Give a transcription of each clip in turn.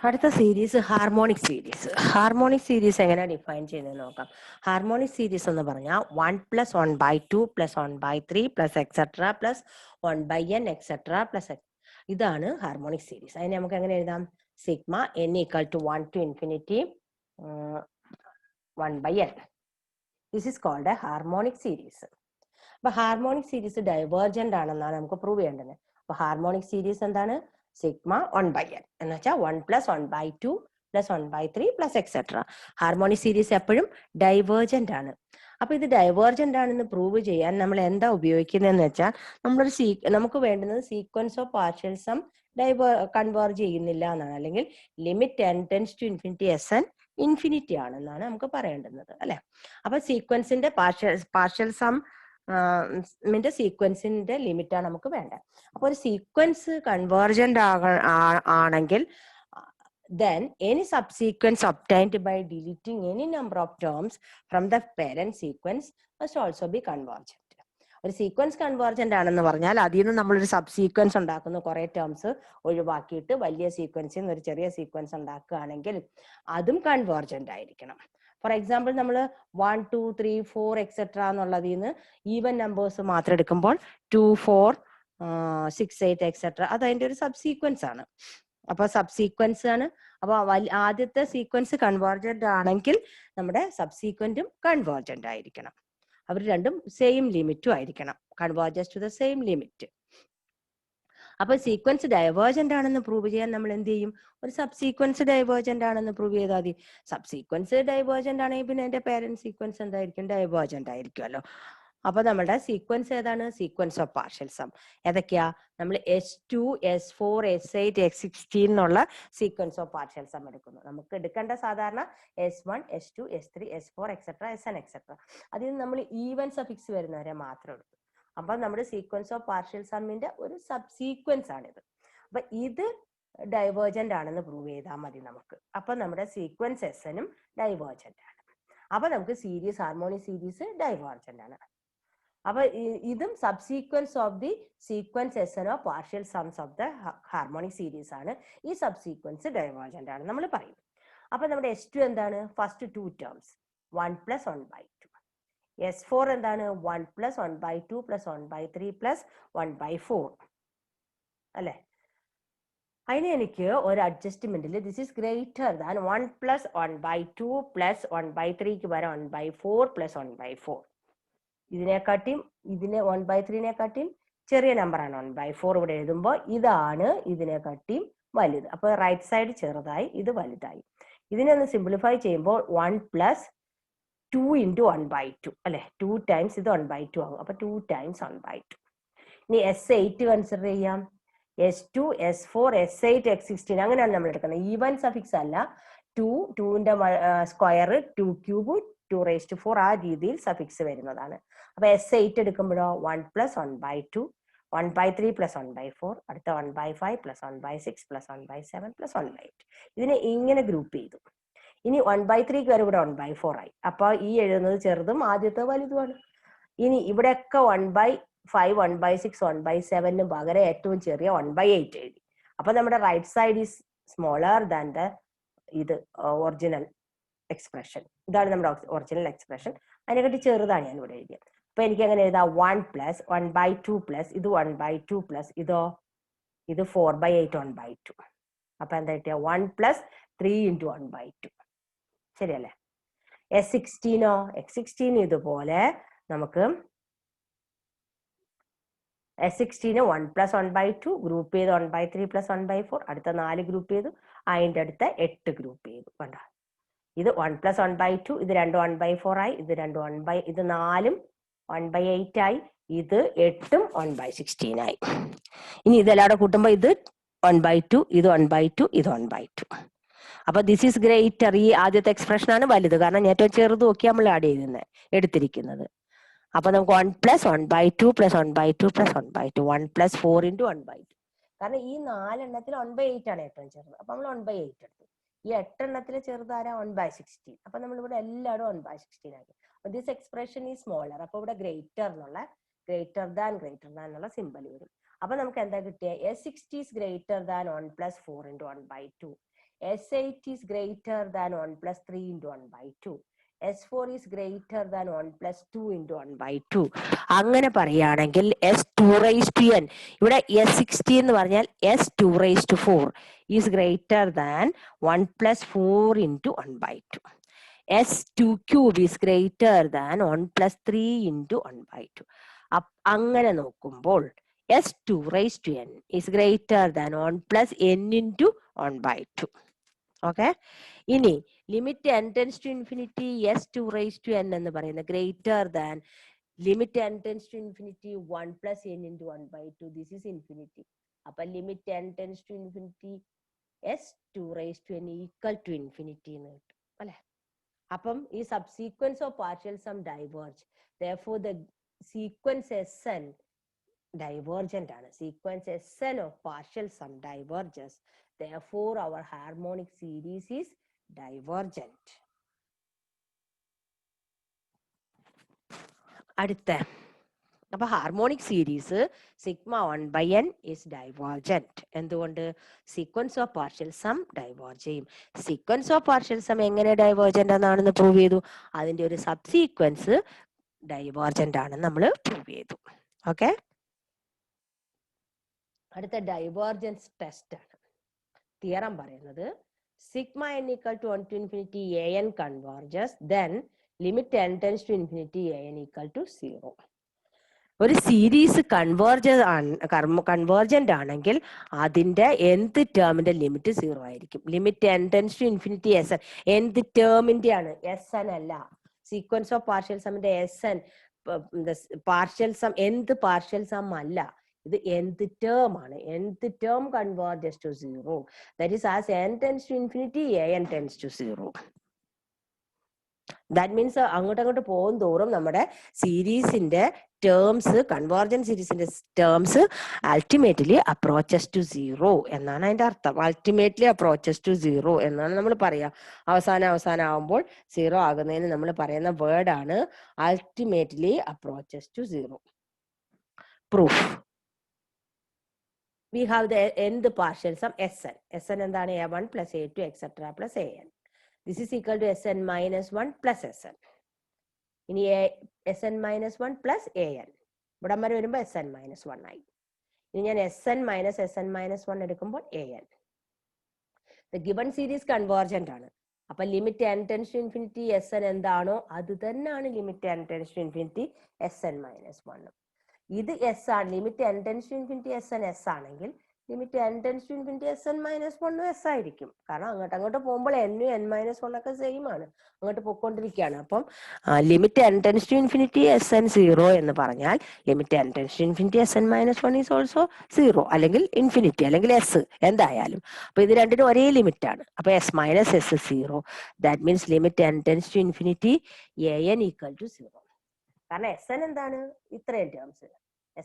അടുത്ത series harmonic series. Harmonic series എങ്ങനെ define ചെയ്യുന്നത് നോക്കാം. ഹാർമോണിക് സീരീസ് എന്ന് പറഞ്ഞാൽ 1 + 1/2 + 1/3 + എക്സെട്ര + 1/n എക്സെട്ര + ഇതാണ് ഹാർമോണിക് സീരീസ്. അതിനെ നമുക്ക് എങ്ങനെ എഴുതാം? Sigma n = 1 to infinity 1/n. This is called a harmonic series. അപ്പൊ ഹാർമോണിക് സീരീസ് ഡൈവേർജന്റ് ആണെന്നാണ് നമുക്ക് പ്രൂവ് ചെയ്യേണ്ടത്. അപ്പൊ ഹാർമോണിക് സീരീസ് എന്താണ്? സിഗ്മ 1/n എന്ന് വെച്ചാൽ 1 + 1/2 + 1/3 + എക്സെട്ര. ഹാർമോണിക് സീരീസ് എപ്പോഴും ഡൈവേർജന്റ് ആണ്. അപ്പൊ ഇത് ഡൈവേർജന്റ് ആണെന്ന് പ്രൂവ് ചെയ്യാൻ നമ്മൾ എന്താ ഉപയോഗിക്കുന്നതെന്ന് വെച്ചാൽ നമുക്ക് വേണ്ടുന്നത് sequence of partial sum converge ചെയ്യുന്നില്ല എന്നാണ്, അല്ലെങ്കിൽ ലിമിറ്റ് n → ∞ Sn ഇൻഫിനിറ്റി ആണെന്നാണ് നമുക്ക് പറയേണ്ടുന്നത്, അല്ലെ? അപ്പൊ സീക്വൻസിന്റെ പാർഷ്യൽ സം സീക്വൻസിന്റെ ലിമിറ്റ് ആണ് നമുക്ക് വേണ്ടത്. അപ്പൊ ഒരു സീക്വൻസ് കൺവേർജന്റ് ആണെങ്കിൽ then any subsequence obtained by deleting any number of terms from the parent sequence must also be convergent. ഒരു സീക്വൻസ് കൺവേർജന്റ് ആണെന്ന് പറഞ്ഞാൽ അതിൽ നിന്ന് നമ്മളൊരു സബ് സീക്വൻസ് ഉണ്ടാക്കുന്ന കുറെ ടേംസ് ഒഴിവാക്കിയിട്ട് വലിയ സീക്വൻസിൽ നിന്ന് ഒരു ചെറിയ സീക്വൻസ് ഉണ്ടാക്കുകയാണെങ്കിൽ അതും കൺവേർജന്റ് ആയിരിക്കണം. ഫോർ എക്സാമ്പിൾ നമ്മൾ 1 2 3 4 എക്സെട്ര എന്നുള്ളതിൽ നിന്ന് ഈവൻ നമ്പേഴ്സ് മാത്രം എടുക്കുമ്പോൾ 2 4 6 8 എക്സെട്ര അത് അതിന്റെ ഒരു സബ് സീക്വൻസ് ആണ്. അപ്പൊ സബ് സീക്വൻസ് ആണ്. അപ്പൊ ആദ്യത്തെ സീക്വൻസ് കൺവേർജന്റ് ആണെങ്കിൽ നമ്മുടെ സബ്സീക്വന്റും കൺവേർജന്റ് ആയിരിക്കണം. അവർ രണ്ടും സെയിം ലിമിറ്റും ആയിരിക്കണം, converges to the same limit. അപ്പൊ സീക്വൻസ് ഡൈവേർജന്റ് ആണെന്ന് പ്രൂവ് ചെയ്യാൻ നമ്മൾ എന്ത് ചെയ്യും? ഒരു സബ് സീക്വൻസ് ഡൈവേർജന്റ് ആണെന്ന് പ്രൂവ് ചെയ്താൽ മതി. സബ് സീക്വൻസ് ഡൈവേർജന്റ് ആണെങ്കിൽ പിന്നെ എന്റെ പേരന്റ് സീക്വൻസ് എന്തായിരിക്കും? ഡൈവേർജന്റ് ആയിരിക്കുമല്ലോ. അപ്പൊ നമ്മുടെ സീക്വൻസ് ഏതാണ്? Sequence of partial sum. ഏതൊക്കെയാ? നമ്മൾ S2 S4 S8 S16 എന്നുള്ള സീക്വൻസ് ഓഫ് പാർഷ്യൽ സം എടുക്കുന്നു. നമുക്ക് എടുക്കേണ്ട സാധാരണ S1 S2 S3 S4 etcetera Sn etcetera. അതിൽ നിന്ന് നമ്മൾ ഈവൻ സഫിക്സ് വരുന്നവരെ മാത്രം എടുത്തു. അപ്പൊ നമ്മുടെ സീക്വൻസ് ഓഫ് പാർഷ്യൽ സമ്മിന്റെ ഒരു സബ് സീക്വൻസ് ആണിത്. അപ്പൊ ഇത് ഡൈവേർജന്റ് ആണെന്ന് പ്രൂവ് ചെയ്താൽ മതി നമുക്ക്. അപ്പൊ നമ്മുടെ സീക്വൻസ് Sനും ഡൈവേർജന്റ് ആണ്. അപ്പൊ നമുക്ക് സീരീസ് ഹാർമോണിക് സീരീസ് ഡൈവേർജന്റ് ആണ്. അപ്പൊ ഇതും subsequence of the sequence Sn of partial സംസ് ഓഫ് ദ ഹാർമോണിക് സീരീസ് ആണ്. ഈ സബ്സീക്വൻസ് ഡൈവേർജന്റ് ആണ് നമ്മൾ പറയും. അപ്പൊ നമ്മുടെ S2 എന്താണ്? First 2 terms 1 + 1/2. S4 എന്താണ്? 1 + 1/2 + 1/3 + 1/4 അല്ലെ? അതിന് എനിക്ക് ഒരു അഡ്ജസ്റ്റ്മെന്റിൽ ദിസ് ഈസ് ഗ്രേറ്റർ ദാൻ 1 + 1/2 + 1/3 വരെ 1/4 + 1/4. ഇതിനെക്കാട്ടിയും 1/3 ചെറിയ നമ്പറാണ് 1/4 ഇവിടെ എഴുതുമ്പോൾ. ഇതാണ് ഇതിനെക്കാട്ടിയും വലുത്. അപ്പൊ റൈറ്റ് സൈഡ് ചെറുതായി, ഇത് വലുതായി. ഇതിനെ ഒന്ന് സിംപ്ലിഫൈ ചെയ്യുമ്പോൾ 1 + 2 × 1/2 അല്ലെ? 2 ടൈംസ് ഇത് 1/2 ആകും. അപ്പൊ 2 ടൈംസ് 1/2. ഇനി S8 കൺസിഡർ ചെയ്യാം. S2 S4 S8 S16 അങ്ങനെയാണ് നമ്മൾ എടുക്കുന്നത്. ഈവൻ സഫിക്സ് അല്ല. 2ന്റെ സ്ക്വയർ 2³ 2⁴ ആ രീതിയിൽ സഫിക്സ് വരുന്നതാണ്. അപ്പൊ S8 എടുക്കുമ്പോഴോ 1 + 1/2 1/3 + 1/4 അടുത്ത 1/5 + 1/6 + 1/7 + 1/8. ഇതിനെ ഇങ്ങനെ ഗ്രൂപ്പ് ചെയ്തു. ഇനി 1/3 വരെ ഇവിടെ 1/4 ആയി. അപ്പൊ ഈ എഴുതുന്നത് ചെറുതും ആദ്യത്തെ വലുതുമാണ്. ഇനി ഇവിടെയൊക്കെ 1/5 1/6 1/7 പകരം ഏറ്റവും ചെറിയ 1/8 എഴുതി. അപ്പൊ നമ്മുടെ right side is smaller than the ഇത് ഒറിജിനൽ എക്സ്പ്രഷൻ. ഇതാണ് നമ്മുടെ ഒറിജിനൽ എക്സ്പ്രഷൻ. അതിനെക്കാട്ടി ചെറുതാണ് ഞാൻ ഇവിടെ എഴുതിയത്. അപ്പൊ എനിക്ക് എങ്ങനെ എഴുതാം? 1 + 1/2 + ഇത് 1/2 + ഇതോ ഇത് 4/8 1/2. അപ്പൊ എന്താ കിട്ടിയ? 1 + 3 × 1/2. ശരിയല്ലേ? S16 ഇതുപോലെ നമുക്ക് S16 1 + 1/2 ഗ്രൂപ്പ് ചെയ്ത് 1/3 + 1/4 അടുത്ത 4 ഗ്രൂപ്പ് ചെയ്തു. അതിന്റെ അടുത്ത 8 ഗ്രൂപ്പ് ചെയ്തു. കണ്ടോ? ഇത് 1 + 1/2 ഇത് 2 1/4 ആയി. ഇത് 2 ഇത് 4 1/8 ആയി. ഇത് 8 1/16 ആയി. ഇനി ഇതെല്ലാം കൂട്ടുമ്പോ ഇത് 1/2 ഇത് 1/2 ഇത് 1/2. അപ്പൊ ദിസ് ഈസ് ഗ്രേറ്റർ. ഈ ആദ്യത്തെ എക്സ്പ്രഷൻ ആണ് വലുത്, കാരണം ഏറ്റവും ചെറുത് നോക്കി നമ്മൾ ആഡ് ചെയ്യുന്നത് എടുത്തിരിക്കുന്നത്. അപ്പൊ നമുക്ക് 1 + 1/2 + 1/2 + 1/2 1 + 4 × 1/2. കാരണം ഈ 4 എണ്ണത്തിൽ 1/8 ആണ് ഏറ്റവും ചെറുത്. അപ്പൊ നമ്മൾ 1/8 എടുത്തു. ഈ 8 എണ്ണത്തിലെ ചെറുതാരാ? 1/16. അപ്പൊ നമ്മൾ ഇവിടെ എല്ലാവരും 1/16 ആക്കി. അപ്പൊ ദിസ് എക്സ്പ്രഷൻ ഈ സ്മോളർ. അപ്പൊ ഇവിടെ ഗ്രേറ്റർ എന്നുള്ള സിമ്പൽ വരും. അപ്പൊ നമുക്ക് എന്താ കിട്ടിയ? S60 is greater than 1 + 4 × 1/2. S8 is greater than 1 plus 3 into 1 by 2. S4 is greater than 1 plus 2 into 1 by 2. അങ്ങനെ പറയുകയാണെങ്കിൽ S2 raised to n, ഇവിടെ S60 എന്ന് പറഞ്ഞാൽ S2 raised to 4 is greater than 1 plus 4 into 1 by 2. S2 cube is greater than 1 plus 3 into 1 by 2. അങ്ങനെ നോക്കുമ്പോൾ S2 raised to n is greater than 1 plus n into 1 by 2. Okay. ഇനി limit n tends to infinity S2 raised to n എന്ന് പറയുന്നത് greater than limit n tends to infinity 1 plus n into 1 by 2. This is infinity. അപ്പൊ limit n tends to infinity S2 raised to n equal to infinity എന്ന് കിട്ടും അല്ലെ. അപ്പം ഈ subsequence of partial sum diverge. Therefore the sequence Sn divergent ആണ്. Sequence Sn of partial sum diverges. Therefore our harmonic series is divergent. അടുത്ത അപ്പൊ harmonic series sigma 1 by n is divergent. എന്തുകൊണ്ട്? Sequence of partial sum diverge ചെയ്യും. Sequence of partial sum എങ്ങനെ divergent എന്നാണെന്ന് prove ചെയ്തു. അതിന്റെ ഒരു സബ്സീക്വൻസ് ഡൈവേർജന്റ് ആണെന്ന് നമ്മൾ പ്രൂവ് ചെയ്തു. ഓക്കെ. അടുത്ത ഡൈവേർജൻസ് ടെസ്റ്റ് ആണ്. തിയറം പറയുന്നത് sigma n equal to 1 to infinity an converges, then limit n tends to infinity an equal to 0. ഒരു സീരീസ് കൺവേർജന്റ് ആണെങ്കിൽ അതിന്റെ nth ടേമിന്റെ ലിമിറ്റ് 0 ആയിരിക്കും. Limit n tends to infinity Sn nth ടേമിന്റെ ആണ്, Sn അല്ല. Sequence of partial സമ്മിന്റെ Sn partial sum nth partial sum അല്ല, ഇത് nth ടേം ആണ്. nth term converges to 0. That is, as n tends to infinity an tends to 0. That means അങ്ങോട്ട് പോകും തോറും നമ്മുടെ സീരീസിന്റെ ടേംസ്, കൺവേർജന്റ് സീരീസിന്റെ ടേംസ് അൾട്ടിമേറ്റ്ലി അപ്രോച്ചസ് ടു 0 എന്നാണ് അതിന്റെ അർത്ഥം. അൾട്ടിമേറ്റ്ലി അപ്രോച്ചസ് ടു 0 എന്നാണ് നമ്മൾ പറയാ. അവസാനം ആവുമ്പോൾ 0 ആകുന്നതിന് നമ്മൾ പറയുന്ന വേർഡാണ് ultimately approaches to 0. Proof. We have the nth partial sum Sn. Sn എന്താണ്? A1 plus A2 etc. plus An. This is equal to Sn minus 1 plus Sn. ഇനി Sn minus 1 plus An. ഇവിടെ വരെ വരുമ്പോൾ Sn minus 1 ആയി. ഇനി ഞാൻ Sn minus 1 എടുക്കുമ്പോൾ An. The given series convergent ആണ്. അപ്പൊ limit n tends to infinity Sn എന്താണോ അത് തന്നെയാണ് limit n tends to infinity Sn minus 1. ഇത് S ആണ്. Limit n tends to infinity Sn S ആണെങ്കിൽ limit n tends to infinity Sn minus 1 S ആയിരിക്കും. കാരണം അങ്ങോട്ട് പോകുമ്പോൾ n n minus 1 ഒക്കെ സെയിം ആണ്, അങ്ങോട്ട് പോയിക്കൊണ്ടിരിക്കുകയാണ്. അപ്പം limit n tends to infinity Sn 0 എന്ന് പറഞ്ഞാൽ limit n tends to infinity Sn minus 1 is also 0, അല്ലെങ്കിൽ ഇൻഫിനിറ്റി അല്ലെങ്കിൽ S എന്തായാലും. അപ്പൊ ഇത് രണ്ടിനും ഒരേ ലിമിറ്റ് ആണ്. അപ്പൊ S minus S 0. That means limit n tends to infinity an equal to 0. കാരണം Sn എന്താണ്? ഇത്രയും ടേംസ്.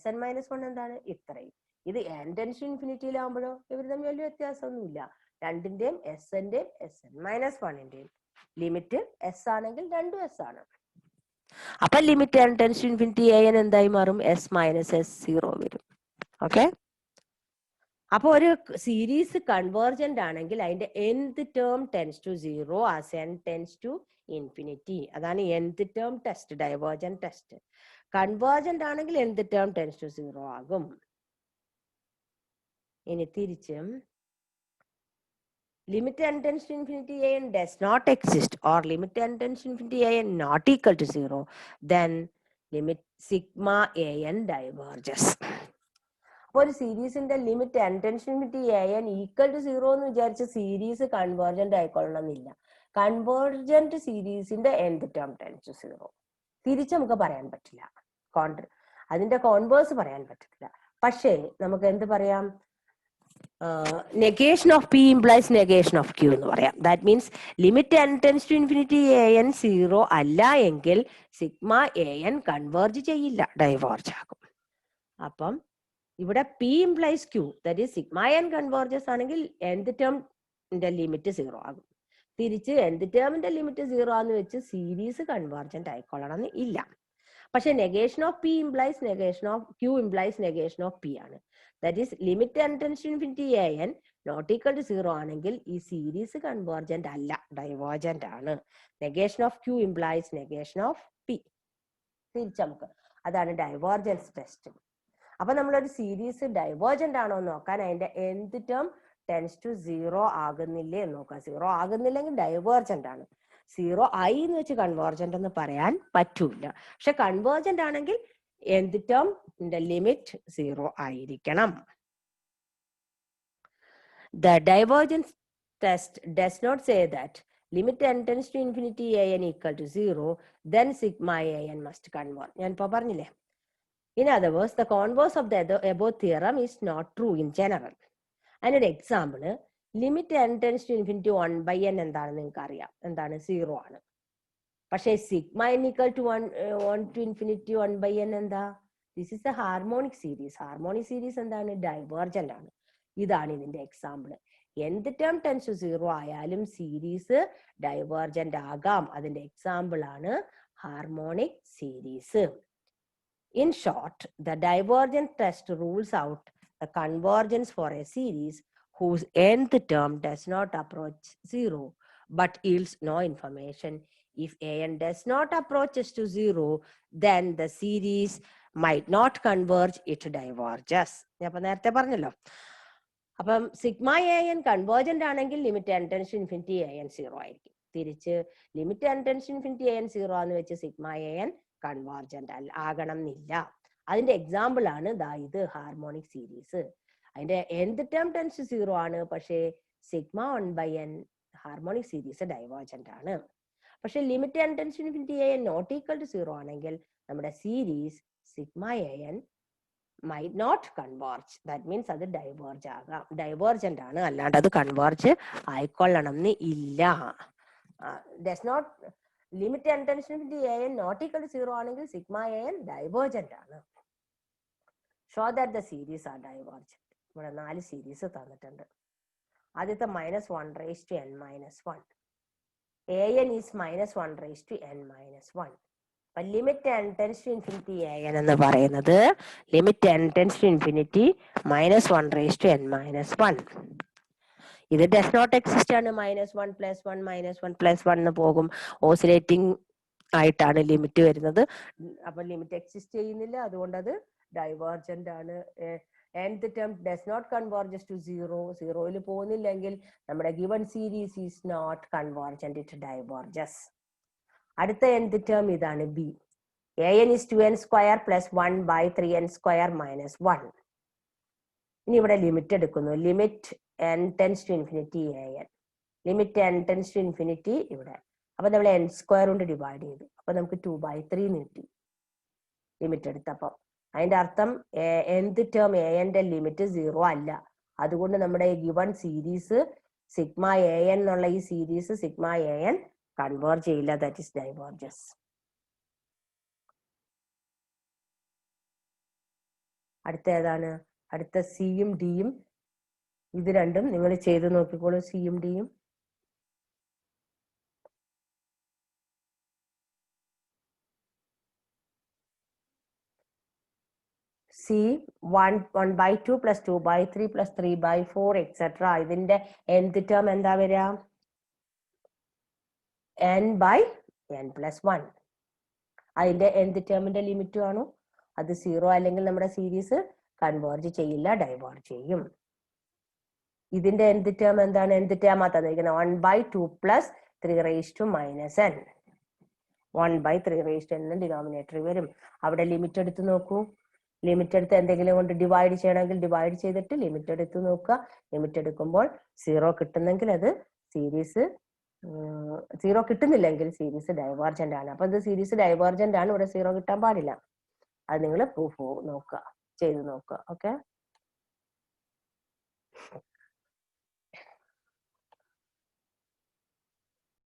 Sn minus 1 എന്താണ്? ഇത്രയും. ഇത് n tends to ഇൻഫിനിറ്റിയിലാവുമ്പോഴോ ഇവർ തമ്മിൽ വലിയ വ്യത്യാസമൊന്നുമില്ല. രണ്ടിന്റെയും Sന്റെയും Sn minus 1ന്റെയും ലിമിറ്റ് S ആണെങ്കിൽ രണ്ടും S ആണ്. അപ്പൊ limit n tends to infinity an എന്തായി മാറും? S minus S 0 വരും. ഓക്കെ. അപ്പൊ ഒരു സീരീസ് കൺവേർജന്റ് ആണെങ്കിൽ അതിന്റെ nth term tends to 0 as n tends to infinity. അതാണ് nth term test, divergent test. Convergent ആണെങ്കിൽ nth ടേം ടെൻസ് ടു 0 ആകും. ഇനി തിരിച്ചും limit n tends to infinity an does not exist, or limit n tends to infinity an not equal to 0, then limit sigma an diverges. അപ്പോൾ ഒരു സീരീസിന്റെ limit n tends to infinity an equal to 0 എന്ന് വിചാരിച്ച് series convergent ആയിക്കൊള്ളണമെന്നില്ല. Convergent സീരീസിന്റെ nth term tends to 0. തിരിച്ച് നമുക്ക് പറയാൻ പറ്റില്ല, അതിന്റെ കോൺവേഴ്സ് പറയാൻ പറ്റില്ല. പക്ഷേ നമുക്ക് എന്ത് പറയാം? negation of p implies negation of q എന്ന് പറയാം. That means limit n tends to infinity an 0 അല്ല എങ്കിൽ സിഗ്മ an കൺവേർജ് ചെയ്യില്ല, ഡൈവേർജ് ആകും. അപ്പം ഇവിടെ p implies q, that is sigma n converges ആണെങ്കിൽ nth ടേമിന്റെ ലിമിറ്റ് 0 ആകും. തിരിച്ച് nth ടേമിന്റെ ലിമിറ്റ് 0 ആന്ന് വെച്ച് സീരീസ് കൺവേർജന്റ് ആയിക്കൊള്ളണം ഇല്ല. പക്ഷെ negation of p implies negation of q implies negation of p ആണ്. That is limit n tends to infinity an not equal to 0 ആണെങ്കിൽ ഈ സീരീസ് കൺവേർജന്റ് അല്ല, ഡൈവേർജന്റ് ആണ്. negation of q implies negation of p. തിരിച്ച് നമുക്ക് അതാണ് divergence test. അപ്പൊ നമ്മളൊരു സീരീസ് ഡൈവേർജന്റ് ആണോ എന്ന് നോക്കാൻ അതിന്റെ nth ടേം ടെൻസ് ടു 0 ആകുന്നില്ലേ എന്ന് നോക്കാം. 0 ആകുന്നില്ലെങ്കിൽ ഡൈവേർജന്റ് ആണ്. 0 ആയി എന്ന് വെച്ച് കൺവേർജന്റ് എന്ന് പറയാൻ പറ്റൂല. പക്ഷെ കൺവേർജന്റ് ആണെങ്കിൽ nth ടേം ലിമിറ്റ് 0 ആയിരിക്കണം. The divergence test does not say that limit n tends to infinity an equal to 0, then sigma an must converge. ഞാൻ ഇപ്പൊ പറഞ്ഞില്ലേ. In other words, the converse of the above theorem is not true in general. അതിനൊരു example, limit n tends to infinity 1/n എന്താണെന്ന് നിങ്ങൾക്ക് അറിയാം, എന്താണ് 0 ആണ്. പക്ഷേ sigma n equal to 1 to infinity 1/n എന്താ? This is a harmonic series. Harmonic series എന്താണ്? Divergent ആണ്. ഇതാണ് ഇതിന്റെ example. nth term tends to 0 ആയാലും സീരീസ് ഡൈവേർജന്റ് ആകാം. അതിന്റെ എക്സാമ്പിൾ ആണ് harmonic series. In short, the divergence test rules out the convergence for a series whose nth term does not approach 0 but yields no information. If an does not approaches to 0, then the series might not converge, it diverges. ഞാൻ നേരത്തെ പറഞ്ഞല്ലോ. അപ്പം sigma an convergent ആണെങ്കിൽ limit n tends to infinity an 0 ആയിരിക്കും. തിരിച്ച് limit n tends to infinity an 0 എന്ന് വെച്ച് sigma an convergent ആകണം എന്നില്ല. അതിന്റെ എക്സാമ്പിൾ ആണ് ഇത് ഹാർമോണിക് സീരീസ്. അതിന്റെ nth ടേം ടെൻസ് ടു 0 ആണ്, പക്ഷേ sigma 1/n harmonic series divergent ആണ്. പക്ഷെ limit n tends to infinity an not equal to 0 ആണെങ്കിൽ നമ്മുടെ series sigma an might not converge. That means അത് ഡൈവേർജ് ആകാം, ഡൈവേർജന്റ് ആണ്, അല്ലാണ്ട് അത് കൺവേർജ് ആയിക്കൊള്ളണം എന്ന് ഇല്ല. does not limit n tends to infinity an not equal to 0 ആണെങ്കിൽ സിഗ്മ an ഡൈവേർജന്റ് ആണ്. Show that the series are divergent. ഇവിടെ 4 സീരീസ് തന്നിട്ടുണ്ട്. ആദ്യത്തെ -1 raised to n minus 1. an is -1 raised to n minus 1. അപ്പൊ limit n tends to infinity an എന്ന് പറയുന്നത് limit n tends to infinity -1 raised to n minus 1. ഇത് does not exist ആണ്. -1 + 1 -1 + 1 എന്ന് പോകും. ഓസിലേറ്റിംഗ് ആയിട്ടാണ് ലിമിറ്റ് വരുന്നത്. അപ്പൊ ലിമിറ്റ് എക്സിസ്റ്റ് ചെയ്യുന്നില്ല, അതുകൊണ്ട് അത് ഡൈവേർജന്റ് ആണ്. nth term does not converges to 0. 0യിൽ പോകുന്നില്ലെങ്കിൽ നമ്മുടെ given series is not convergent, it diverges. അടുത്ത nth term ഇതാണ് b. an is 2n² + 1/3n² - 1. ഇനി ഇവിടെ ലിമിറ്റ് എടുക്കുന്നു. Limit n tends to infinity an. Limit n tends to infinity ഇവിടെ. അപ്പൊ നമ്മൾ n² കൊണ്ട് ഡിവൈഡ് ചെയ്തു. അപ്പൊ നമുക്ക് 2/3 കിട്ടി ലിമിറ്റ് എടുത്തപ്പം. അതിന്റെ അർത്ഥം nth ടേം an ലിമിറ്റ് 0 അല്ല. അതുകൊണ്ട് നമ്മുടെ ഗിവൺ സീരീസ് സിഗ്മ an എന്നുള്ള ഈ സീരീസ് സിഗ്മ an കൺവേർജ് ചെയ്യില്ല. That is diverges. അടുത്ത ഏതാണ്? അടുത്ത സിയും ഡിയും. ഇത് രണ്ടും നിങ്ങൾ ചെയ്ത് നോക്കിക്കോളൂ. സിയും ഡിയും. C 1/2 + 2/3 + 3/4 etcetera. ഇതിന്റെ nth ടേം എന്താ വരിക? n/n + 1. അതിന്റെ nth ടേമിന്റെ ലിമിറ്റ് ആണോ? അത് 0 അല്ലെങ്കിൽ നമ്മുടെ സീരീസ് കൺവേർജ് ചെയ്യില്ല, ഡൈവേർജ് ചെയ്യും. ഇതിന്റെ nth ടേം എന്താണ്? nth ടേം ആ തന്നിരിക്കുന്നത് 1/2 + 3 raised to -n. 1/3 raised to n denominator വരും. അവിടെ ലിമിറ്റ് എടുത്ത് നോക്കൂ. ലിമിറ്റ് എടുത്ത് എന്തെങ്കിലും കൊണ്ട് ഡിവൈഡ് ചെയ്യണമെങ്കിൽ ഡിവൈഡ് ചെയ്തിട്ട് ലിമിറ്റ് എടുത്ത് നോക്കുക. ലിമിറ്റ് എടുക്കുമ്പോൾ 0 കിട്ടുന്നെങ്കിൽ അത് സീരീസ്, 0 കിട്ടുന്നില്ലെങ്കിൽ സീരീസ് ഡൈവേർജന്റ് ആണ്. അപ്പൊ ഇത് സീരീസ് ഡൈവേർജന്റ് ആണ്, ഇവിടെ 0 കിട്ടാൻ പാടില്ല. അത് നിങ്ങൾ പ്രൂഫ് നോക്കുക, ചെയ്ത് നോക്കുക. ഓക്കെ.